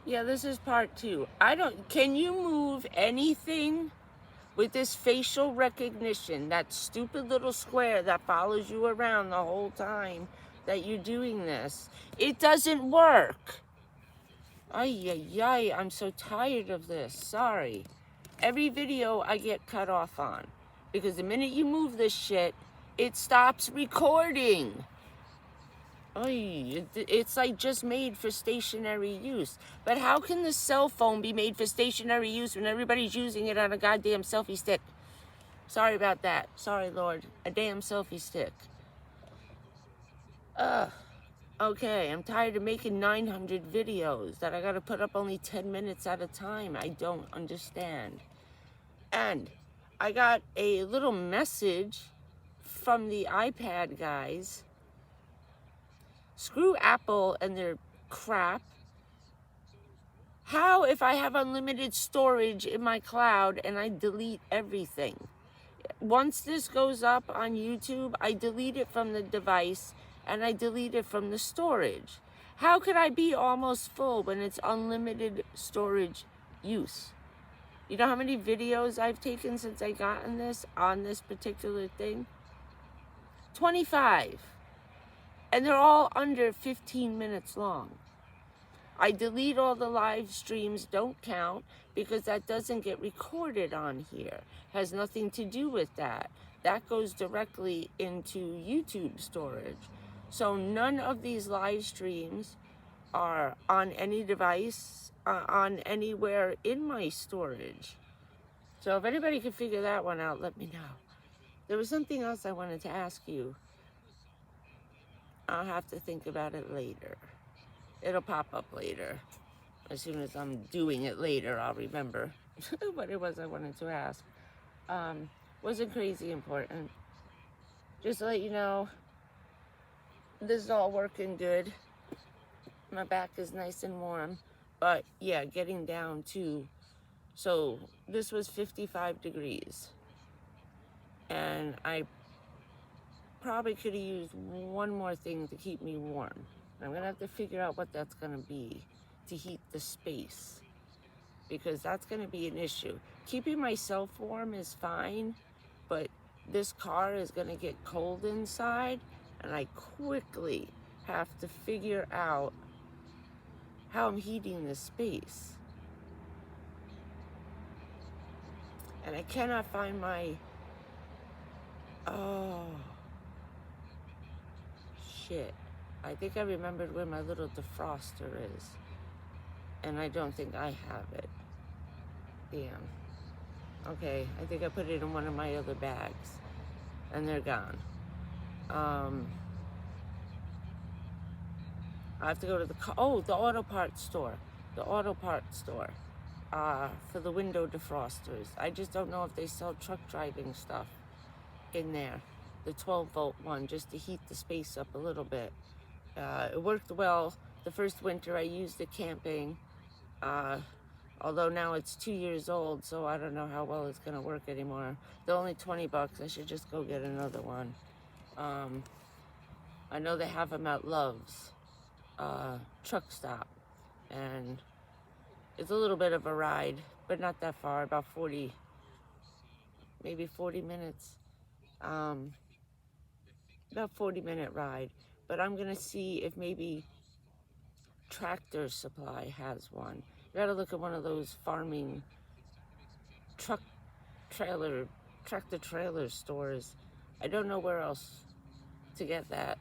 Yeah, this is part 2. Can you move anything with this facial recognition, that stupid little square that follows you around the whole time that you're doing this? It doesn't work. Ay, ay, ay, I'm so tired of this. Sorry. Every video I get cut off on. Because the minute you move this shit, it stops recording. Oy, it's like just made for stationary use. But how can the cell phone be made for stationary use when everybody's using it on a goddamn selfie stick? Sorry about that. Sorry, Lord. A damn selfie stick. Ugh. Okay, I'm tired of making 900 videos that I gotta put up only 10 minutes at a time. I don't understand. And I got a little message from the iPad guys. Screw Apple and their crap. How if I have unlimited storage in my cloud and I delete everything? Once this goes up on YouTube, I delete it from the device and I delete it from the storage. How could I be almost full when it's unlimited storage use? You know how many videos I've taken since I gotten this on this particular thing? 25. And they're all under 15 minutes long. I delete all the live streams, don't count, because that doesn't get recorded on here. Has nothing to do with that. That goes directly into YouTube storage. So none of these live streams are on any device, on anywhere in my storage. So if anybody can figure that one out, let me know. There was something else I wanted to ask you. I'll have to think about it later. It'll pop up later. As soon as I'm doing it later, I'll remember what it was I wanted to ask. Wasn't crazy important. Just to let you know, this is all working good. My back is nice and warm. But yeah, getting down to, so this was 55 degrees. And I probably could have used one more thing to keep me warm. I'm gonna have to figure out what that's gonna be to heat the space, because that's gonna be an issue. Keeping myself warm is fine, but this car is gonna get cold inside, and I quickly have to figure out how I'm heating the space. And I cannot find my, oh, shit. I think I remembered where my little defroster is. And I don't think I have it. Damn. Okay, I think I put it in one of my other bags. And they're gone. I have to go to the auto parts store. The auto parts store. For the window defrosters. I just don't know if they sell truck driving stuff in there. The 12-volt one, just to heat the space up a little bit. It worked well the first winter I used it camping. Although now it's 2 years old, so I don't know how well it's gonna work anymore. They're only 20 bucks. I should just go get another one. I know they have them at Love's truck stop, and it's a little bit of a ride, but not that far, about 40, maybe 40 minutes. About 40-minute ride. But I'm gonna see if maybe Tractor Supply has one. You gotta look at one of those farming tractor trailer stores. I don't know where else to get that.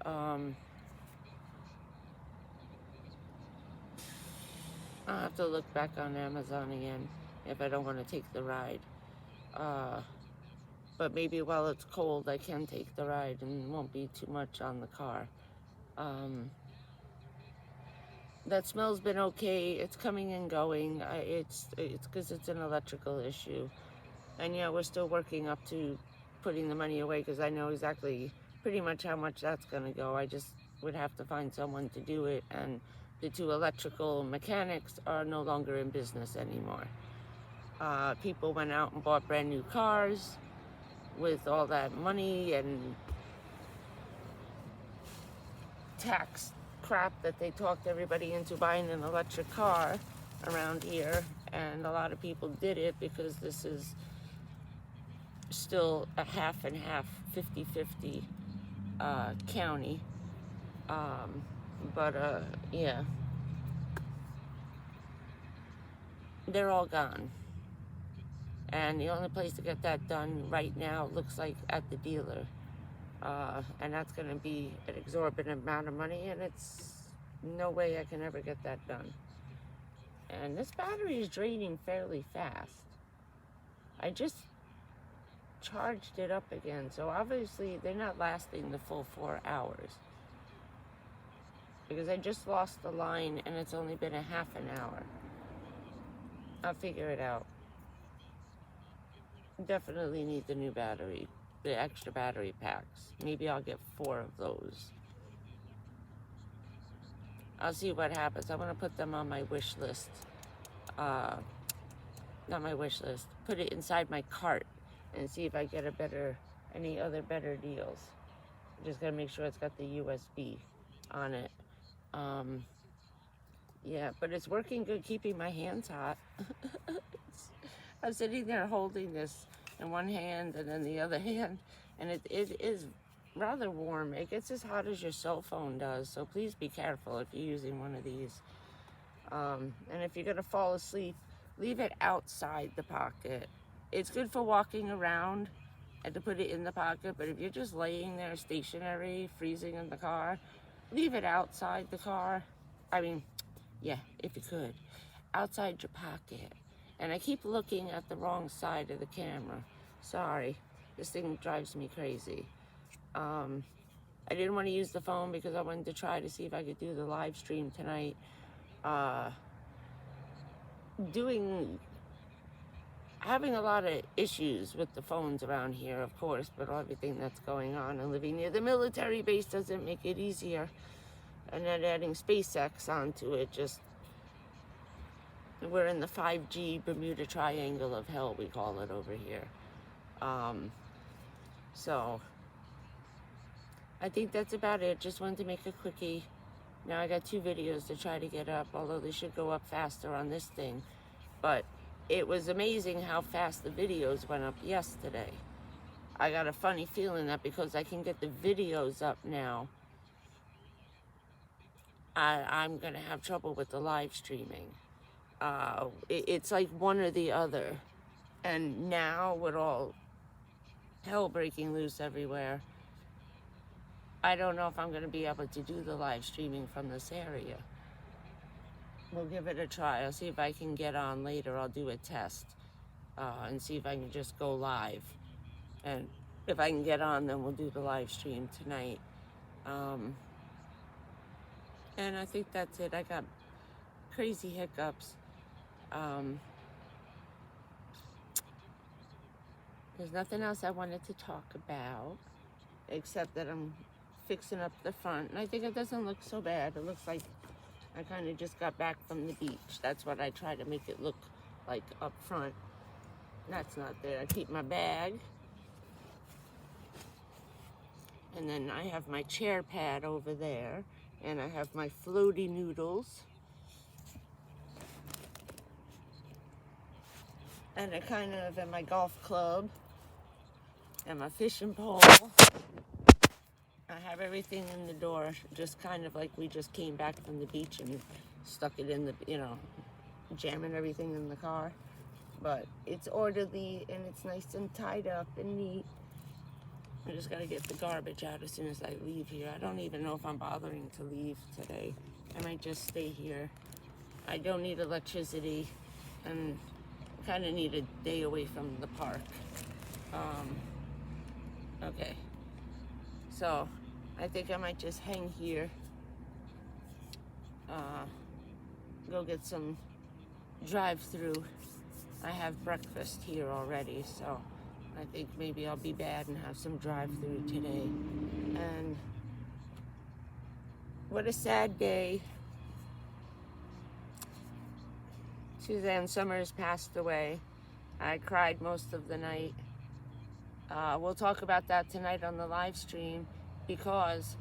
I'll have to look back on Amazon again if I don't want to take the ride. But maybe while it's cold, I can take the ride and it won't be too much on the car. That smell's been okay. It's coming and going. It's because it's an electrical issue. And yeah, we're still working up to putting the money away, because I know exactly pretty much how much that's going to go. I just would have to find someone to do it, and the two electrical mechanics are no longer in business anymore. People went out and bought brand new cars with all that money and tax crap that they talked everybody into buying an electric car around here, and a lot of people did it because this is still a half and half, 50-50 county. Yeah, they're all gone. And the only place to get that done right now looks like at the dealer. And that's going to be an exorbitant amount of money, and it's no way I can ever get that done. And this battery is draining fairly fast. I just charged it up again, so obviously they're not lasting the full 4 hours. Because I just lost the line and it's only been a half an hour. I'll figure it out. Definitely need the new battery, the extra battery packs. Maybe I'll get 4 of those. I'll see what happens. I want to put them on my wish list. Not my wish list. Put it inside my cart and see if I get any other better deals. Just gotta make sure it's got the USB on it. Yeah, but it's working good, keeping my hands hot. I'm sitting there holding this in one hand and then the other hand, and it is rather warm. It gets as hot as your cell phone does, so please be careful if you're using one of these. And if you're gonna fall asleep, leave it outside the pocket. It's good for walking around and to put it in the pocket, but if you're just laying there stationary, freezing in the car, leave it outside the car. I mean, yeah, if you could, outside your pocket. And I keep looking at the wrong side of the camera. Sorry, this thing drives me crazy. I didn't want to use the phone because I wanted to try to see if I could do the live stream tonight. Having a lot of issues with the phones around here, of course, but everything that's going on, and living near the military base doesn't make it easier. And then adding SpaceX onto it, we're in the 5G Bermuda Triangle of hell, we call it over here. So I think that's about it. Just wanted to make a quickie. Now I got 2 videos to try to get up, although they should go up faster on this thing. But it was amazing how fast the videos went up yesterday. I got a funny feeling that because I can get the videos up now, I'm gonna have trouble with the live streaming. It's like one or the other. And now with all hell breaking loose everywhere, I don't know if I'm gonna be able to do the live streaming from this area. We'll give it a try. I'll see if I can get on later. I'll do a test and see if I can just go live. And if I can get on, then we'll do the live stream tonight. And I think that's it. I got crazy hiccups. There's nothing else I wanted to talk about, except that I'm fixing up the front. And I think it doesn't look so bad. It looks like I kind of just got back from the beach. That's what I try to make it look like up front. That's not there. I keep my bag. And then I have my chair pad over there. And I have my floaty noodles. And I kind of, and my golf club. And my fishing pole. I have everything in the door, just kind of like we just came back from the beach and stuck it in the, jamming everything in the car. But it's orderly and it's nice and tied up and neat. I just gotta get the garbage out as soon as I leave here. I don't even know if I'm bothering to leave today. I might just stay here. I don't need electricity and kind of need a day away from the park. Okay. So, I think I might just hang here, go get some drive-through. I have breakfast here already, so I think maybe I'll be bad and have some drive-through today. And what a sad day. Suzanne Summers passed away. I cried most of the night. We'll talk about that tonight on the live stream, because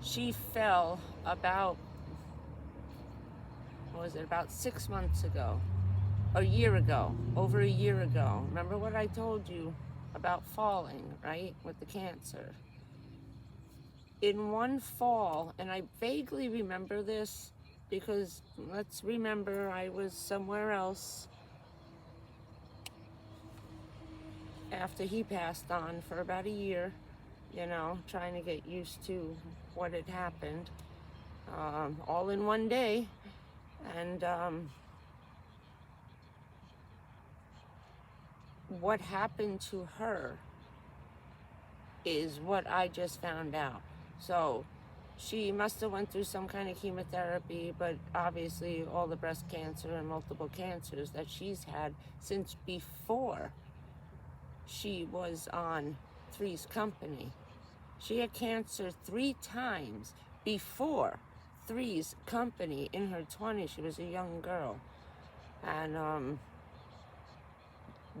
She fell about, what was it, about 6 months ago, a year ago, over a year ago. Remember what I told you about falling, right, with the cancer? In one fall, and I vaguely remember this because let's remember I was somewhere else after he passed on for about a year, you know, trying to get used to what had happened, all in one day. And what happened to her is what I just found out. So she must have went through some kind of chemotherapy, but obviously all the breast cancer and multiple cancers that she's had since before she was on Three's Company. She had cancer 3 times before Three's Company in her 20s. She was a young girl. And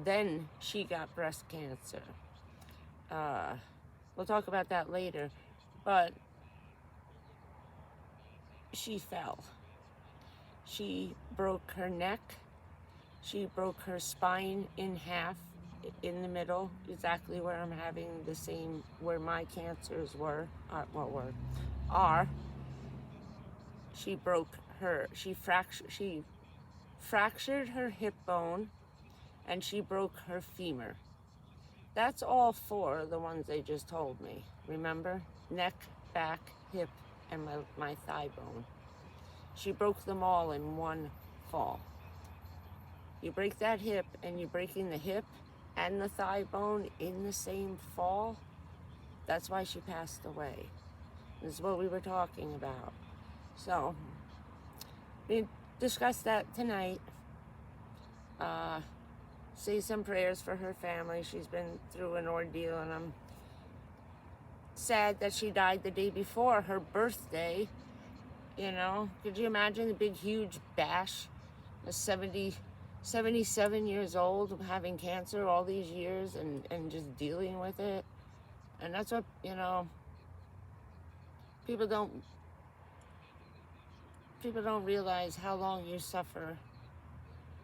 then she got breast cancer. We'll talk about that later. But she fell. She broke her neck. She broke her spine in half in the middle, exactly where I'm having the same, where my cancers are. She broke her, she fractured her hip bone, and she broke her femur. That's all 4 of the ones they just told me. Remember? Neck, back, hip, and my thigh bone. She broke them all in one fall. You break that hip, and you're breaking the hip and the thigh bone in the same fall. That's why she passed away. This is what we were talking about. So, we discussed that tonight. Say some prayers for her family. She's been through an ordeal, and I'm sad that she died the day before her birthday. You know, could you imagine the big, huge bash? A 77 years old, having cancer all these years and just dealing with it. And that's what, you know, people don't realize how long you suffer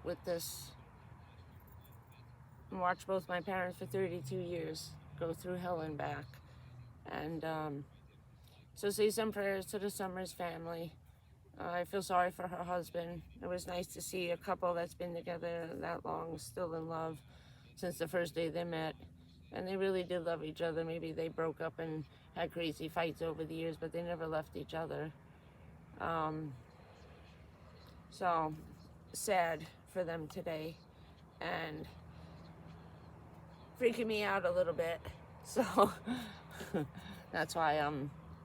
with this. I watched both my parents for 32 years go through hell and back. And so say some prayers to the Summers family. I feel sorry for her husband. It was nice to see a couple that's been together that long, still in love since the first day they met. And they really did love each other. Maybe they broke up and had crazy fights over the years, but they never left each other. So sad for them today. And freaking me out a little bit. So that's why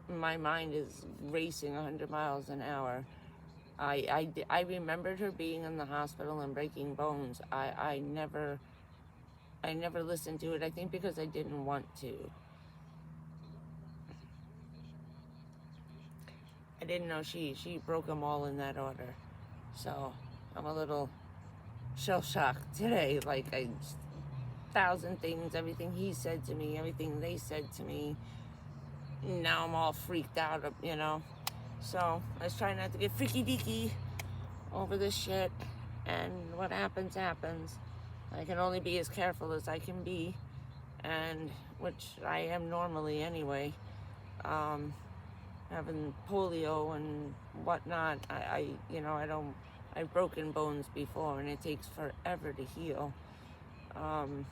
my mind is racing 100 miles an hour. I remembered her being in the hospital and breaking bones. I never listened to it, I think because I didn't want to. I didn't know she broke them all in that order. So I'm a little shell-shocked today. Like, 1,000 things, everything he said to me, everything they said to me. Now I'm all freaked out, you know. So I was trying not to get freaky deaky over this shit, and what happens happens. I can only be as careful as I can be, and which I am normally anyway. Having polio and whatnot, I've broken bones before, and it takes forever to heal. All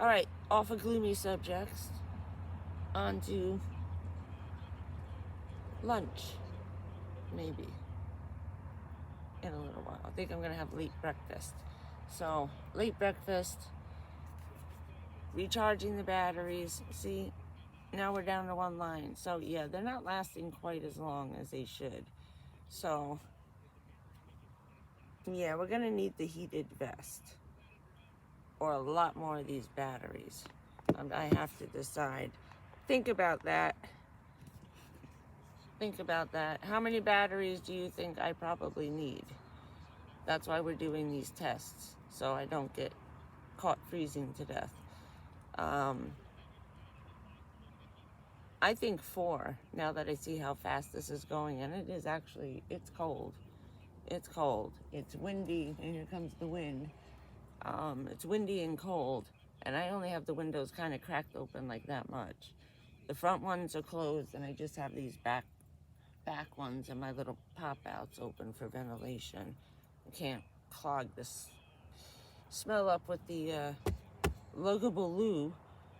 right, off of gloomy subjects, onto lunch, maybe, in a little while. I think I'm gonna have late breakfast. So, late breakfast, recharging the batteries. See, now we're down to 1 line. So yeah, they're not lasting quite as long as they should. So, yeah, we're gonna need the heated vest, or a lot more of these batteries. I have to decide. Think about that. Think about that. How many batteries do you think I probably need? That's why we're doing these tests, so I don't get caught freezing to death. I think 4, now that I see how fast this is going. And it is actually, it's cold. It's cold. It's windy, and here comes the wind. It's windy and cold, and I only have the windows kind of cracked open like that much. The front ones are closed, and I just have these back ones and my little pop-outs open for ventilation. I can't clog this smell up with the luggable loo,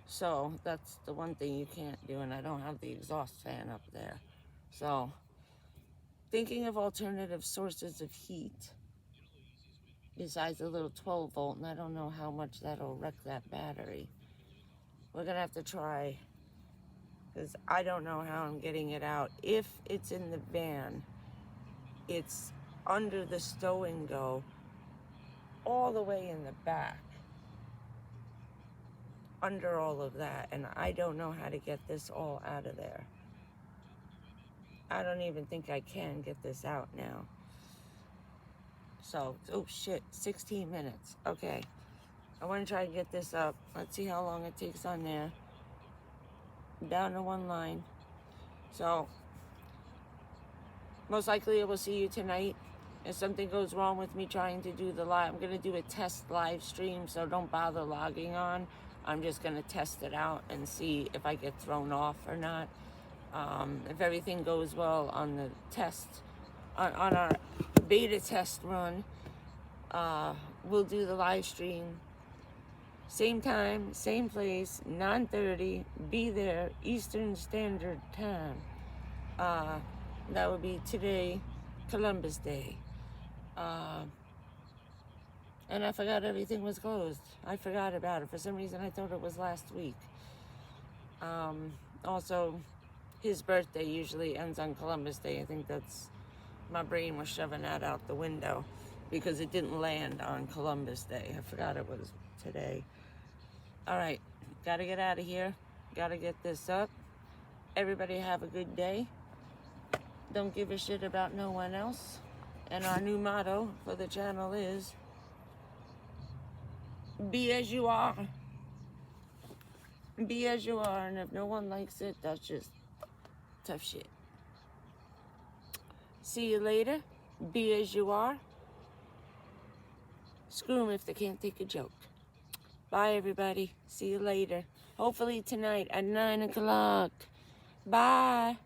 so that's the one thing you can't do, and I don't have the exhaust fan up there. So, thinking of alternative sources of heat besides a little 12 volt, and I don't know how much that'll wreck that battery. We're gonna have to try, because I don't know how I'm getting it out. If it's in the van, it's under the stow and go, all the way in the back, under all of that, and I don't know how to get this all out of there. I don't even think I can get this out now. So, oh shit, 16 minutes. Okay, I want to try to get this up. Let's see how long it takes on there. Down to 1 line. So, most likely I will see you tonight. If something goes wrong with me trying to do the live, I'm going to do a test live stream, so don't bother logging on. I'm just going to test it out and see if I get thrown off or not. If everything goes well on the test, on our beta test run, we'll do the live stream. Same time, same place, 9:30, be there, Eastern Standard Time. That would be today, Columbus Day. And I forgot everything was closed. I forgot about it. For some reason, I thought it was last week. Also, his birthday usually ends on Columbus Day. I think that's, my brain was shoving that out the window because it didn't land on Columbus Day. I forgot it was today. All right, gotta get out of here. Gotta get this up. Everybody have a good day. Don't give a shit about no one else. And our new motto for the channel is, be as you are. Be as you are, and if no one likes it, that's just tough shit. See you later. Be as you are. Screw them if they can't take a joke. Bye, everybody. See you later. Hopefully tonight at 9 o'clock. Bye.